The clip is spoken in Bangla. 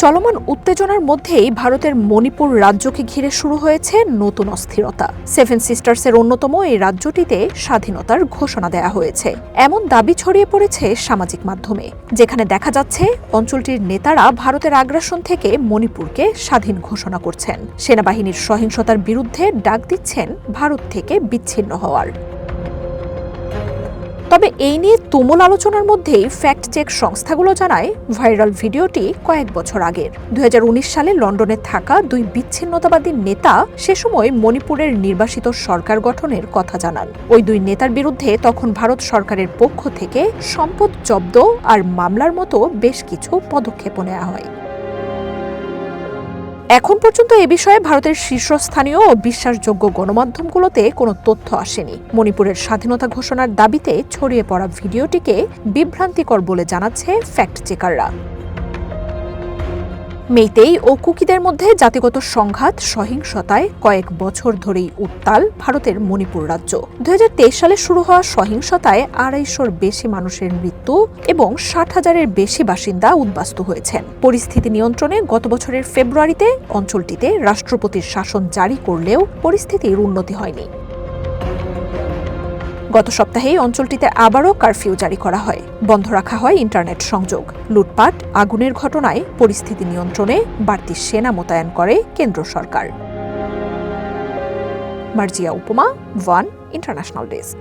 চলমান উত্তেজনার মধ্যেই ভারতের মণিপুর রাজ্যকে ঘিরে শুরু হয়েছে নতুন অস্থিরতা। সেভেন সিস্টার্সের অন্যতম এই রাজ্যটিতে স্বাধীনতার ঘোষণা দেয়া হয়েছে এমন দাবি ছড়িয়ে পড়েছে সামাজিক মাধ্যমে, যেখানে দেখা যাচ্ছে অঞ্চলটির নেতারা ভারতের আগ্রাসন থেকে মণিপুরকে স্বাধীন ঘোষণা করছেন, সেনাবাহিনীর সহিংসতার বিরুদ্ধে ডাক দিচ্ছেন ভারত থেকে বিচ্ছিন্ন হওয়ার। তবে এই নিয়ে তুমুল আলোচনার মধ্যেই ফ্যাক্ট চেক সংস্থাগুলো জানায়, ভাইরাল ভিডিওটি কয়েক বছর আগের। 2019 সালে লন্ডনে থাকা দুই বিচ্ছিন্নতাবাদী নেতা সে সময় মণিপুরের নির্বাসিত সরকার গঠনের কথা জানান। ওই দুই নেতার বিরুদ্ধে তখন ভারত সরকারের পক্ষ থেকে সম্পদ জব্দ আর মামলার মতো বেশ কিছু পদক্ষেপ নেওয়া হয়। এখন পর্যন্ত এ বিষয়ে ভারতের শীর্ষস্থানীয় ও বিশ্বাসযোগ্য গণমাধ্যমগুলোতে কোনো তথ্য আসেনি। মণিপুরের স্বাধীনতা ঘোষণার দাবিতে ছড়িয়ে পড়া ভিডিওটিকে বিভ্রান্তিকর বলে জানাচ্ছে ফ্যাক্ট চেকাররা। মেইতেই ও কুকিদের মধ্যে জাতিগত সংঘাত সহিংসতায় কয়েক বছর ধরেই উত্তাল ভারতের মণিপুর রাজ্য। 2023 সালে শুরু হওয়া সহিংসতায় 250-র বেশি মানুষের মৃত্যু এবং 60,000-এর বেশি বাসিন্দা উদ্বাস্তু হয়েছেন। পরিস্থিতি নিয়ন্ত্রণে গত বছরের ফেব্রুয়ারিতে অঞ্চলটিতে রাষ্ট্রপতির শাসন জারি করলেও পরিস্থিতির উন্নতি হয়নি। গত সপ্তাহে অঞ্চলটিতে আবারও কারফিউ জারি করা হয়, বন্ধ রাখা হয় ইন্টারনেট সংযোগ। লুটপাট, আগুনের ঘটনায় পরিস্থিতি নিয়ন্ত্রণে বাড়তি সেনা মোতায়েন করে কেন্দ্র সরকার। মার্জিয়া উপমা, ওয়ান ইন্টারন্যাশনাল ডেস্ক।